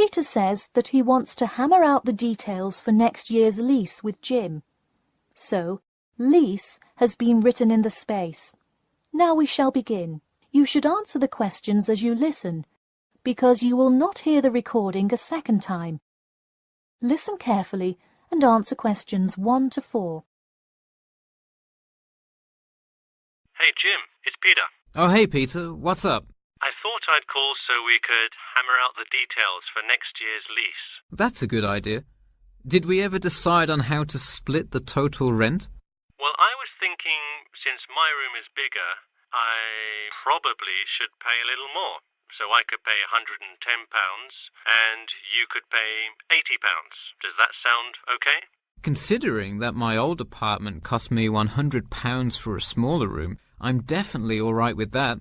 Peter says that he wants to hammer out the details for next year's lease with Jim. So, lease has been written in the space. Now we shall begin. You should answer the questions as you listen, because you will not hear the recording a second time. Listen carefully and answer questions 1 to 4. Hey Jim, it's Peter. Oh, hey Peter, what's up? I thought I'd call so we could hammer out the details for next year's lease. That's a good idea. Did we ever decide on how to split the total rent? Well, I was thinking, since my room is bigger, I probably should pay a little more. So I could pay £110 and you could pay £80. Does that sound okay? Considering that my old apartment cost me £100 for a smaller room, I'm definitely all right with that.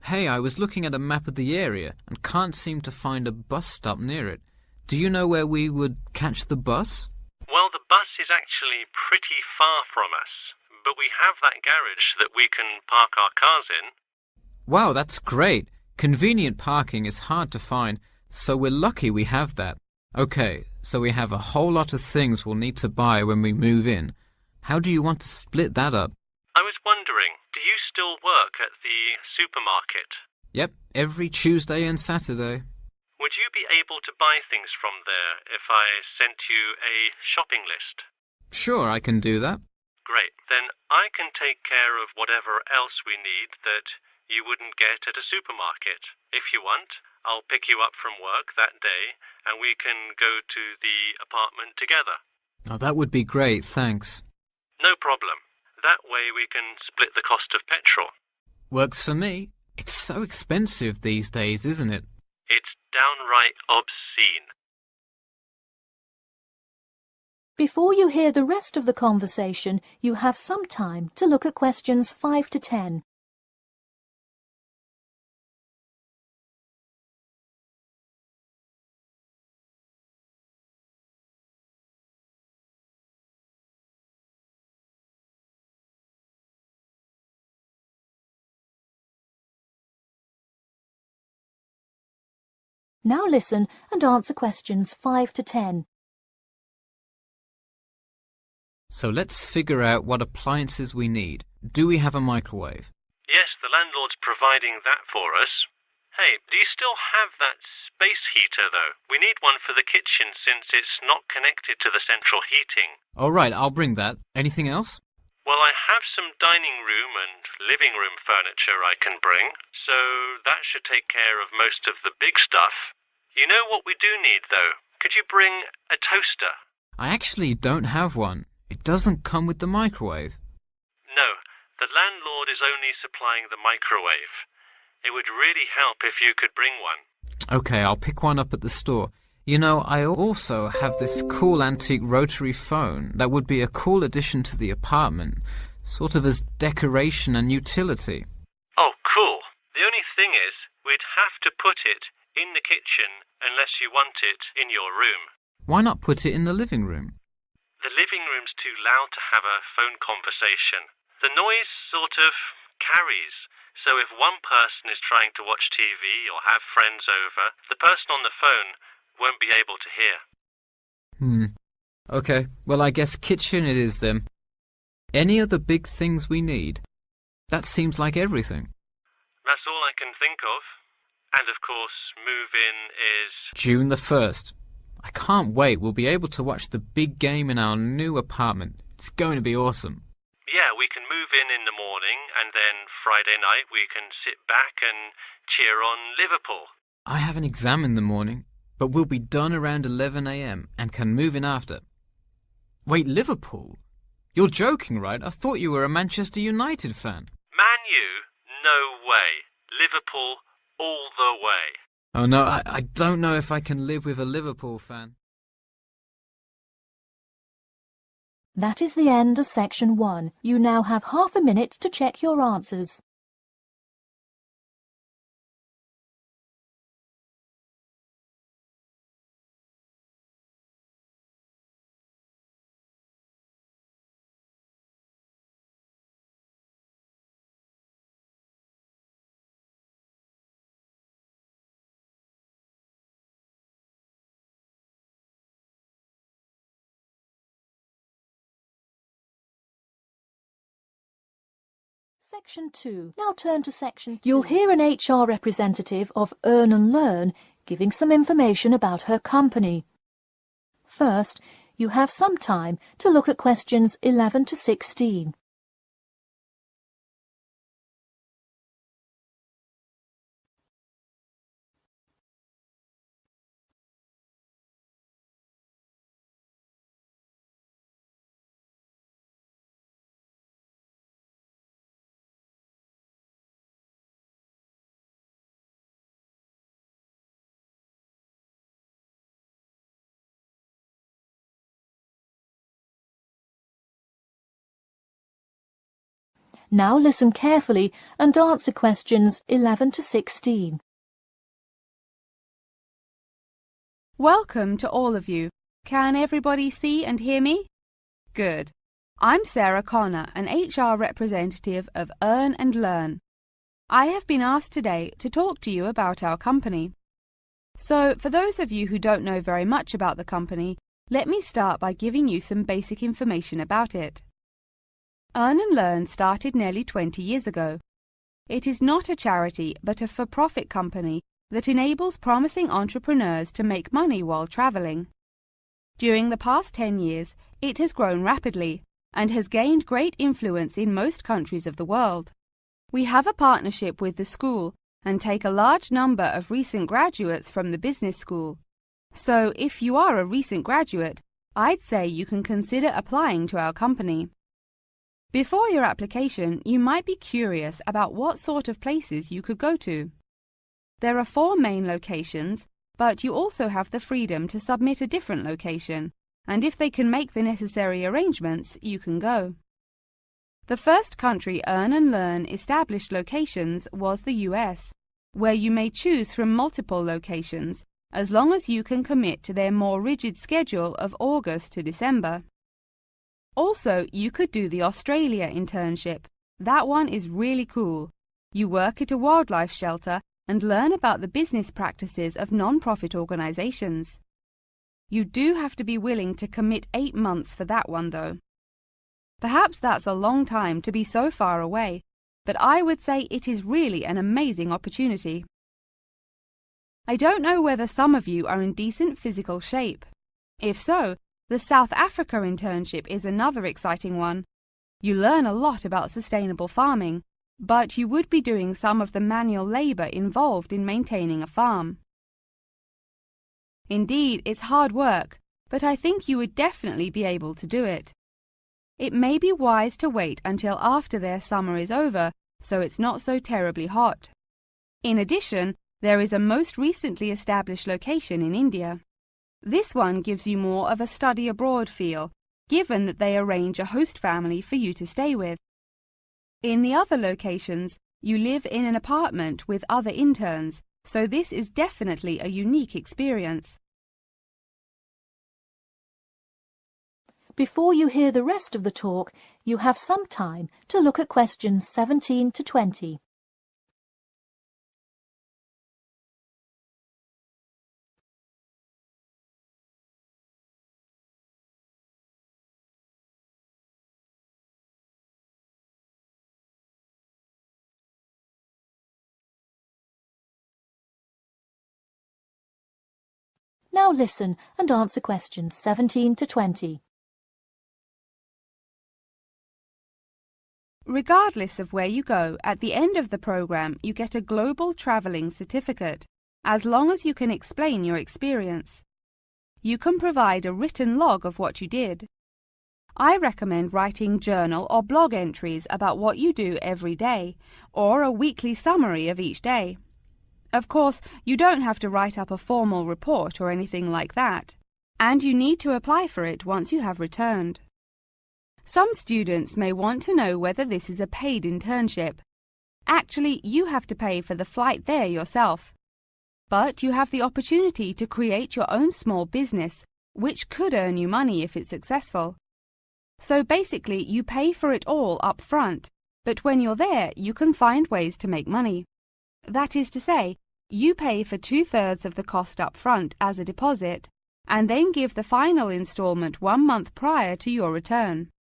Hey, I was looking at a map of the area and can't seem to find a bus stop near it. Do you know where we would catch the bus? Well, the bus is actually pretty far from us, but we have that garage that we can park our cars in. Wow, that's great. Convenient parking is hard to find, so we're lucky we have that. Okay, so we have a whole lot of things we'll need to buy when we move in. How do you want to split that up? I was wondering, do you still work at the supermarket? Yep, every Tuesday and Saturday. Would you be able to buy things from there if I sent you a shopping list? Sure, I can do that. Great. Then I can take care of whatever else we need that you wouldn't get at a supermarket. If you want, I'll pick you up from work that day and we can go to the apartment together. Oh, that would be great, thanks. No problem. That way we can split the cost of petrol. Works for me. It's so expensive these days, isn't it? It's downright obscene. Before you hear the rest of the conversation, you have some time to look at questions 5 to 10. Now listen and answer questions 5 to 10. So let's figure out what appliances we need. Do we have a microwave? Yes, the landlord's providing that for us. Hey, do you still have that space heater, though? We need one for the kitchen since it's not connected to the central heating. All right, I'll bring that. Anything else? Well, I have some dining room and living room furniture I can bring, so that should take care of most of the big stuff. You know what we do need, though? Could you bring a toaster? I actually don't have one. It doesn't come with the microwave. No, the landlord is only supplying the microwave. It would really help if you could bring one. Okay, I'll pick one up at the store. You know, I also have this cool antique rotary phone that would be a cool addition to the apartment, sort of as decoration and utility. Oh, cool. The only thing is, we'd have to put it in the kitchen unless you want it in your room. Why not put it in the living room? The living room's too loud to have a phone conversation. The noise sort of carries, so if one person is trying to watch TV or have friends over, the person on the phone won't be able to hear. Okay, well I guess kitchen it is then. Any other big things we need? That seems like everything. That's all I can think of. And of course, move-in is June the 1st. I can't wait. We'll be able to watch the big game in our new apartment. It's going to be awesome. Yeah, we can move in the morning and then Friday night we can sit back and cheer on Liverpool. I have an exam in the morning, but we'll be done around 11 a.m. and can move in after. Wait, Liverpool? You're joking, right? I thought you were a Manchester United fan. Man U? No way. Liverpool all the way. Oh no, I don't know if I can live with a Liverpool fan. That is the end of section 1. You now have half a minute to check your answers. Section 2. Now turn to Section 2. You'll hear an HR representative of Earn and Learn giving some information about her company. First, you have some time to look at questions 11 to 16. Now listen carefully and answer questions 11 to 16. Welcome to all of you. Can everybody see and hear me? Good. I'm Sarah Connor, an HR representative of Earn and Learn. I have been asked today to talk to you about our company. So, for those of you who don't know very much about the company, let me start by giving you some basic information about it. Earn and Learn started nearly 20 years ago. It is not a charity but a for-profit company that enables promising entrepreneurs to make money while traveling. During the past 10 years, it has grown rapidly and has gained great influence in most countries of the world. We have a partnership with the school and take a large number of recent graduates from the business school. So if you are a recent graduate, I'd say you can consider applying to our company. Before your application, you might be curious about what sort of places you could go to. There are 4 main locations, but you also have the freedom to submit a different location, and if they can make the necessary arrangements, you can go. The first country Earn and Learn established locations was the US, where you may choose from multiple locations, as long as you can commit to their more rigid schedule of August to December. Also, you could do the Australia internship. That one is really cool. You work at a wildlife shelter and learn about the business practices of non-profit organizations. You do have to be willing to commit 8 months for that one, though. Perhaps that's a long time to be so far away, but I would say it is really an amazing opportunity. I don't know whether some of you are in decent physical shape. If so, the South Africa internship is another exciting one. You learn a lot about sustainable farming, but you would be doing some of the manual labor involved in maintaining a farm. Indeed, it's hard work, but I think you would definitely be able to do it. It may be wise to wait until after their summer is over, so it's not so terribly hot. In addition, there is a most recently established location in India. This one gives you more of a study abroad feel, given that they arrange a host family for you to stay with. In the other locations, you live in an apartment with other interns, so this is definitely a unique experience. Before you hear the rest of the talk, you have some time to look at questions 17 to 20. Now listen and answer questions 17 to 20. Regardless of where you go, at the end of the program you get a global traveling certificate, as long as you can explain your experience. You can provide a written log of what you did. I recommend writing journal or blog entries about what you do every day, or a weekly summary of each day. Of course, you don't have to write up a formal report or anything like that, and you need to apply for it once you have returned. Some students may want to know whether this is a paid internship. Actually, you have to pay for the flight there yourself. But you have the opportunity to create your own small business, which could earn you money if it's successful. So basically, you pay for it all up front, but when you're there, you can find ways to make money. That is to say, you pay for 2/3 of the cost up front as a deposit, and then give the final installment 1 month prior to your return.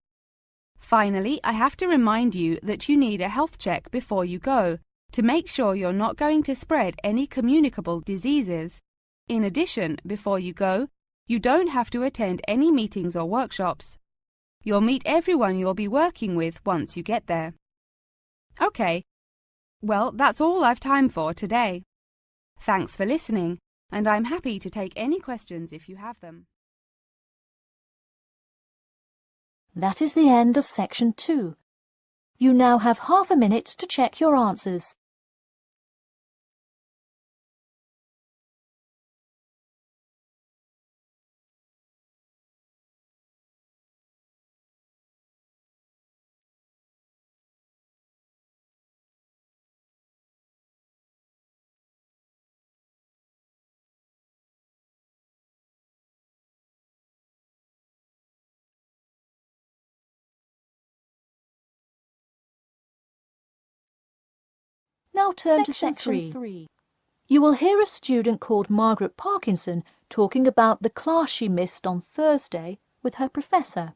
Finally, I have to remind you that you need a health check before you go to make sure you're not going to spread any communicable diseases. In addition, before you go, you don't have to attend any meetings or workshops. You'll meet everyone you'll be working with once you get there. Okay, well, that's all I've time for today. Thanks for listening, and I'm happy to take any questions if you have them. That is the end of section 2. You now have half a minute to check your answers. Now turn to section 3. You will hear a student called Margaret Parkinson talking about the class she missed on Thursday with her professor.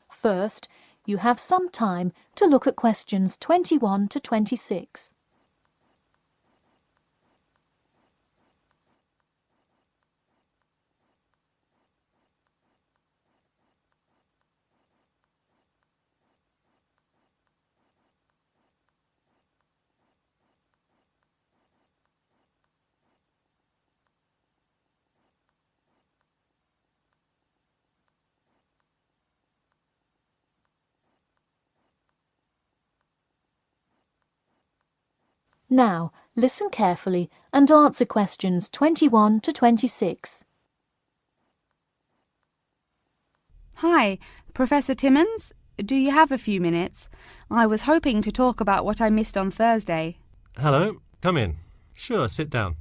First, you have some time to look at questions 21 to 26. Now, listen carefully and answer questions 21 to 26. Hi, Professor Timmons. Do you have a few minutes? I was hoping to talk about what I missed on Thursday. Hello, come in. Sure, sit down.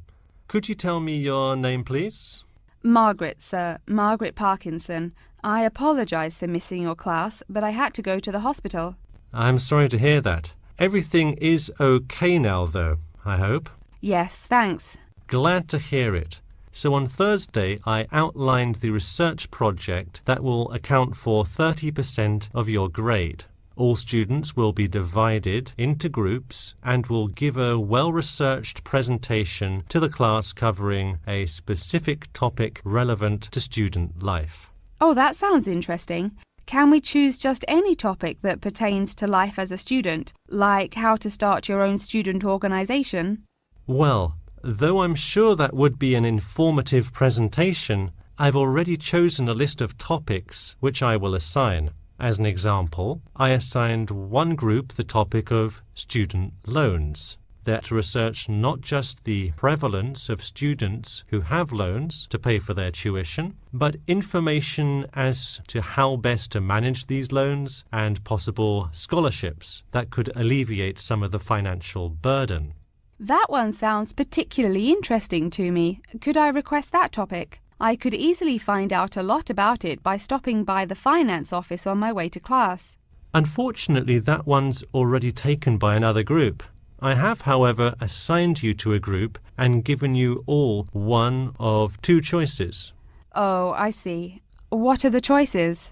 Could you tell me your name, please? Margaret, sir. Margaret Parkinson. I apologise for missing your class, but I had to go to the hospital. I'm sorry to hear that. Everything is okay now, though, I hope? Yes, thanks. Glad to hear it. So on Thursday, I outlined the research project that will account for 30% of your grade. All students will be divided into groups and will give a well-researched presentation to the class covering a specific topic relevant to student life. Oh, that sounds interesting. Can we choose just any topic that pertains to life as a student, like how to start your own student organisation? Well, though I'm sure that would be an informative presentation, I've already chosen a list of topics which I will assign. As an example, I assigned one group the topic of student loans. They're to research not just the prevalence of students who have loans to pay for their tuition, but information as to how best to manage these loans and possible scholarships that could alleviate some of the financial burden. That one sounds particularly interesting to me. Could I request that topic? I could easily find out a lot about it by stopping by the finance office on my way to class. Unfortunately, that one's already taken by another group. I have, however, assigned you to a group and given you all one of two choices. Oh, I see. What are the choices?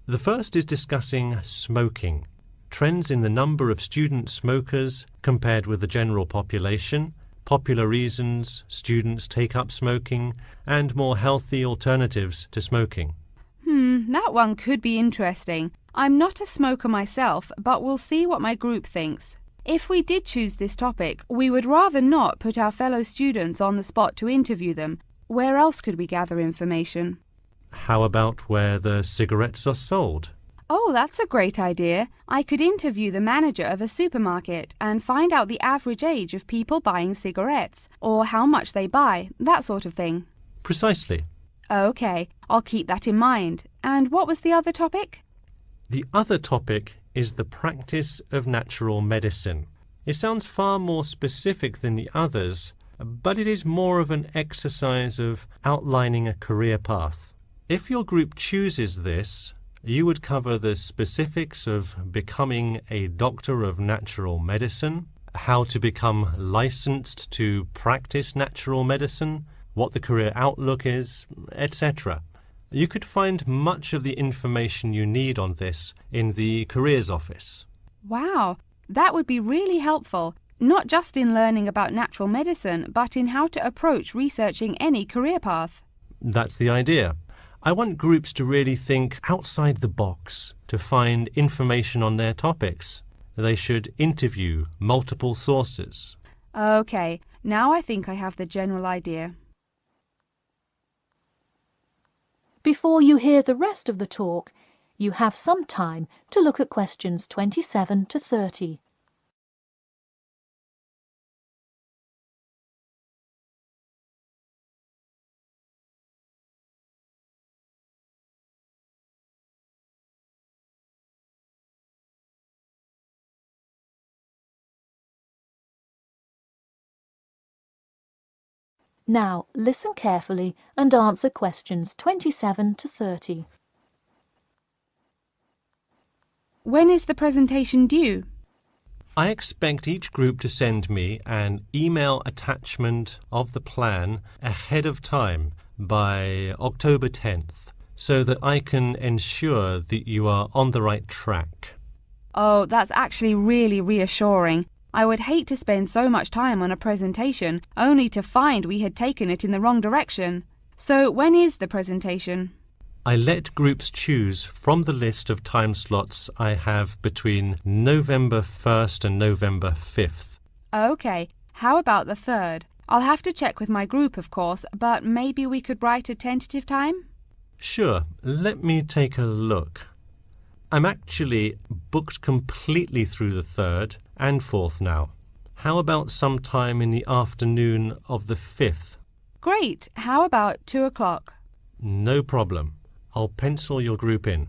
The first is discussing smoking, trends in the number of student smokers compared with the general population, popular reasons students take up smoking, and more healthy alternatives to smoking. That one could be interesting. I'm not a smoker myself, but we'll see what my group thinks. If we did choose this topic, we would rather not put our fellow students on the spot to interview them. Where else could we gather information? How about where the cigarettes are sold? Oh, that's a great idea. I could interview the manager of a supermarket and find out the average age of people buying cigarettes, or how much they buy, that sort of thing. Precisely. Okay, I'll keep that in mind. And what was the other topic? The other topic is the practice of natural medicine. It sounds far more specific than the others, but it is more of an exercise of outlining a career path. If your group chooses this, you would cover the specifics of becoming a doctor of natural medicine, how to become licensed to practice natural medicine, what the career outlook is, etc. You could find much of the information you need on this in the Careers Office. Wow, that would be really helpful, not just in learning about natural medicine, but in how to approach researching any career path. That's the idea. I want groups to really think outside the box to find information on their topics. They should interview multiple sources. Okay, now I think I have the general idea. Before you hear the rest of the talk, you have some time to look at questions 27 to 30. Now, listen carefully and answer questions 27 to 30. When is the presentation due? I expect each group to send me an email attachment of the plan ahead of time by October 10th, so that I can ensure that you are on the right track. Oh, that's actually really reassuring. I would hate to spend so much time on a presentation only to find we had taken it in the wrong direction. So when is the presentation? I let groups choose from the list of time slots I have between November 1st and November 5th. Okay, how about the 3rd? I'll have to check with my group, of course, but maybe we could write a tentative time? Sure, let me take a look. I'm actually booked completely through the 3rd and 4th now. How about sometime in the afternoon of the 5th? Great, how about 2 o'clock? No problem. I'll pencil your group in.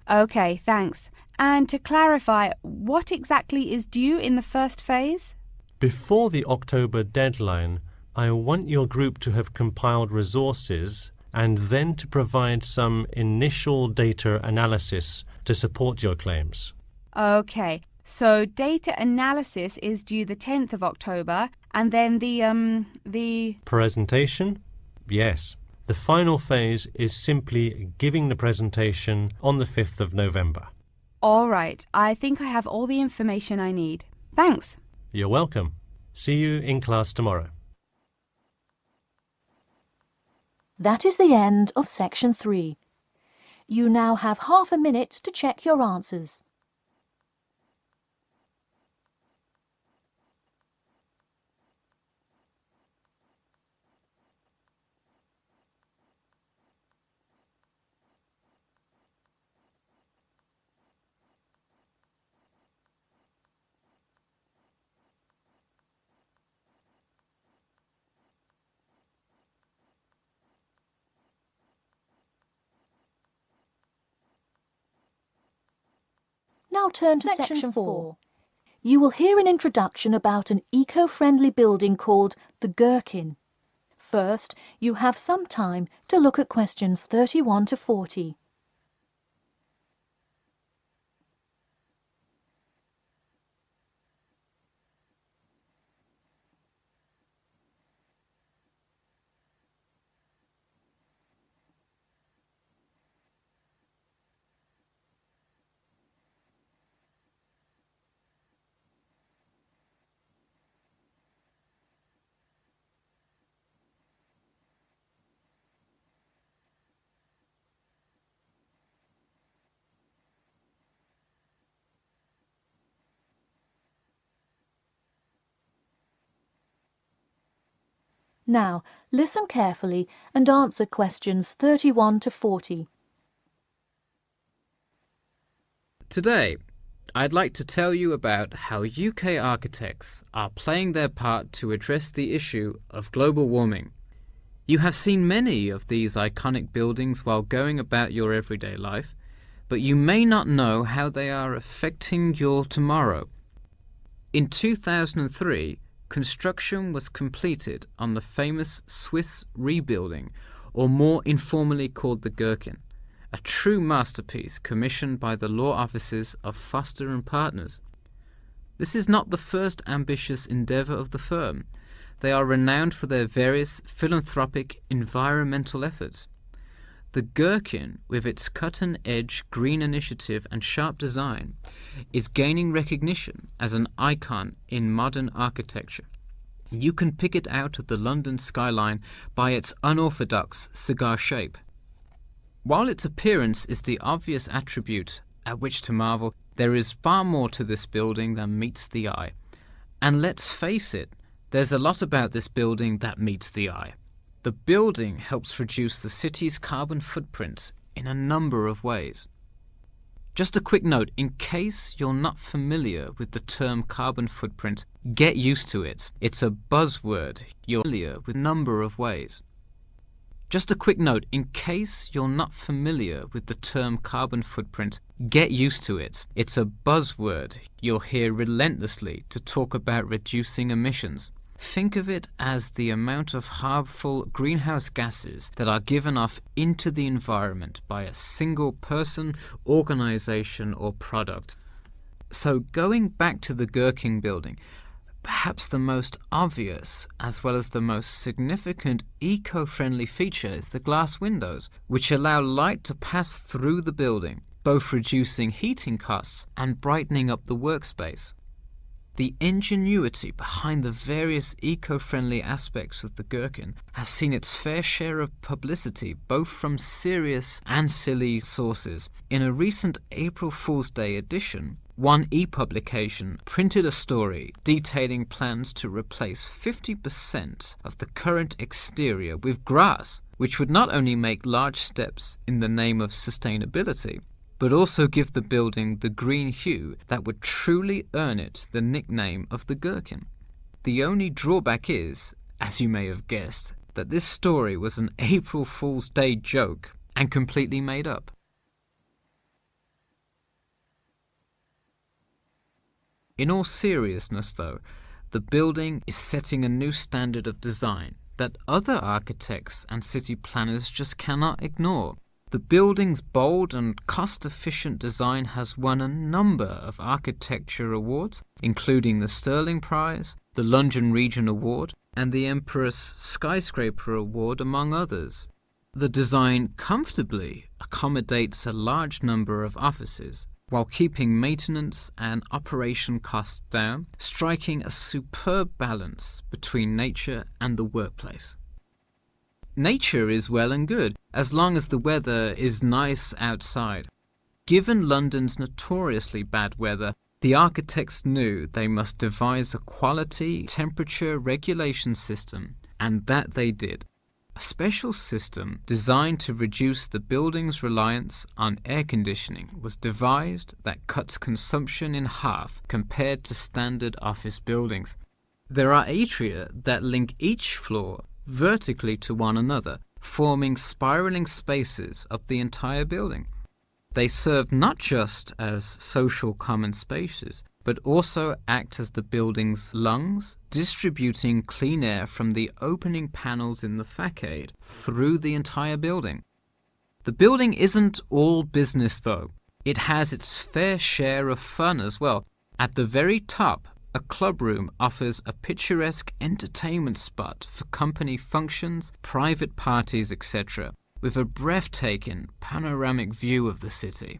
Okay, thanks. And to clarify, what exactly is due in the first phase? Before the October deadline, I want your group to have compiled resources and then to provide some initial data analysis to support your claims. Okay, so data analysis is due the 10th of October, and then the Presentation? Yes. The final phase is simply giving the presentation on the 5th of November. All right, I think I have all the information I need. Thanks. You're welcome. See you in class tomorrow. That is the end of section 3. You now have half a minute to check your answers. Now turn to section 4. You will hear an introduction about an eco-friendly building called the Gherkin. First, you have some time to look at questions 31 to 40. Now, listen carefully and answer questions 31 to 40. Today, I'd like to tell you about how UK architects are playing their part to address the issue of global warming. You have seen many of these iconic buildings while going about your everyday life, but you may not know how they are affecting your tomorrow. In 2003, construction was completed on the famous Swiss rebuilding, or more informally called the Gherkin, a true masterpiece commissioned by the law offices of Foster and Partners. This is not the first ambitious endeavour of the firm. They are renowned for their various philanthropic environmental efforts. The Gherkin, with its cutting-edge green initiative and sharp design, is gaining recognition as an icon in modern architecture. You can pick it out of the London skyline by its unorthodox cigar shape. While its appearance is the obvious attribute at which to marvel, there is far more to this building than meets the eye. And let's face it, there's a lot about this building that meets the eye. The building helps reduce the city's carbon footprint in a number of ways. Just a quick note, in case you're not familiar with the term carbon footprint, get used to it. It's a buzzword you're familiar with a number of ways. Just a quick note, in case you're not familiar with the term carbon footprint, get used to it. It's a buzzword you'll hear relentlessly to talk about reducing emissions. Think of it as the amount of harmful greenhouse gases that are given off into the environment by a single person, organization, or product. So going back to the Gherkin building, perhaps the most obvious as well as the most significant eco-friendly feature is the glass windows, which allow light to pass through the building, both reducing heating costs and brightening up the workspace. The ingenuity behind the various eco-friendly aspects of the Gherkin has seen its fair share of publicity both from serious and silly sources. In a recent April Fool's Day edition, one e-publication printed a story detailing plans to replace 50% of the current exterior with grass, which would not only make large steps in the name of sustainability, but also give the building the green hue that would truly earn it the nickname of the Gherkin. The only drawback is, as you may have guessed, that this story was an April Fool's Day joke and completely made up. In all seriousness though, the building is setting a new standard of design that other architects and city planners just cannot ignore. The building's bold and cost-efficient design has won a number of architecture awards, including the Sterling Prize, the London Region Award, and the Empress Skyscraper Award, among others. The design comfortably accommodates a large number of offices, while keeping maintenance and operation costs down, striking a superb balance between nature and the workplace. Nature is well and good, as long as the weather is nice outside. Given London's notoriously bad weather, the architects knew they must devise a quality temperature regulation system, and that they did. A special system designed to reduce the building's reliance on air conditioning was devised that cuts consumption in half compared to standard office buildings. There are atria that link each floor vertically to one another, forming spiraling spaces up the entire building. They serve not just as social common spaces, but also act as the building's lungs, distributing clean air from the opening panels in the facade through the entire building. The building isn't all business though. It has its fair share of fun as well. At the very top, a club room offers a picturesque entertainment spot for company functions, private parties, etc., with a breathtaking panoramic view of the city.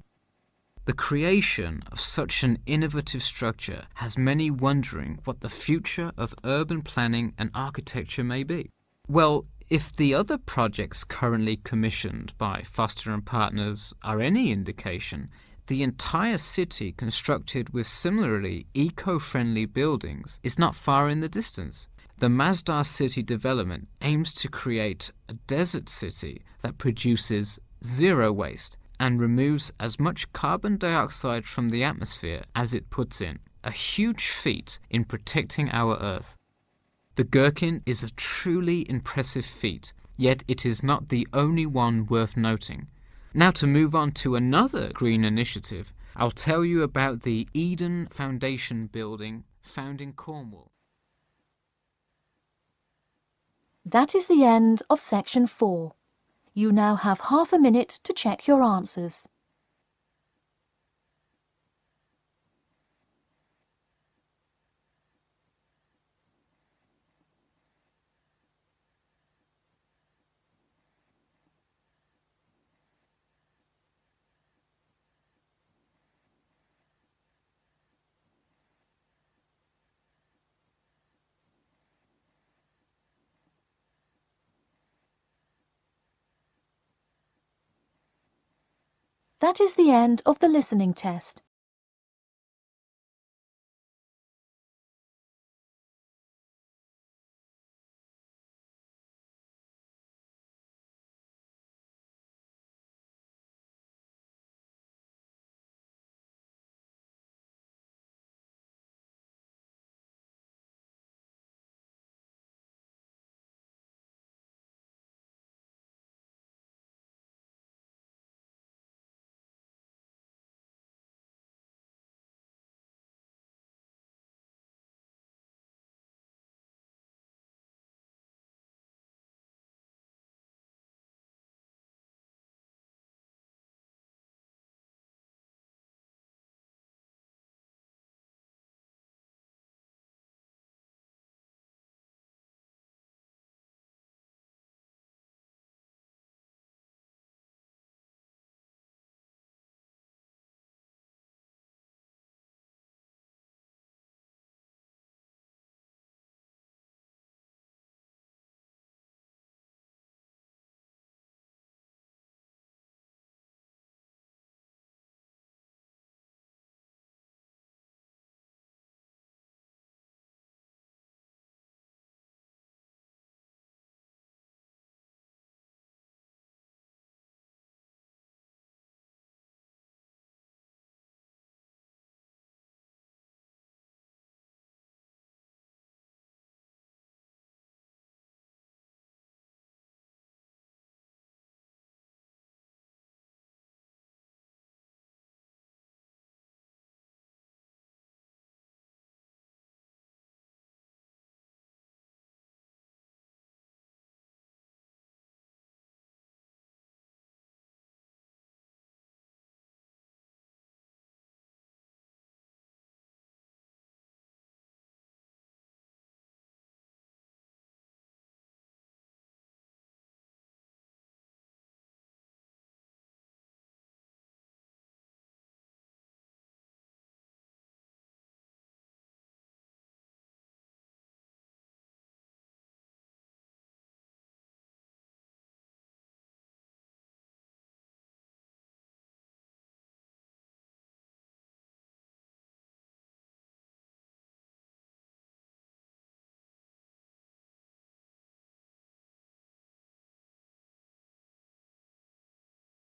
The creation of such an innovative structure has many wondering what the future of urban planning and architecture may be. Well, if the other projects currently commissioned by Foster & Partners are any indication, the entire city constructed with similarly eco-friendly buildings is not far in the distance. The Masdar City development aims to create a desert city that produces zero waste and removes as much carbon dioxide from the atmosphere as it puts in, a huge feat in protecting our Earth. The Gherkin is a truly impressive feat, yet it is not the only one worth noting. Now to move on to another green initiative, I'll tell you about the Eden Foundation building found in Cornwall. That is the end of section 4. You now have half a minute to check your answers. That is the end of the listening test.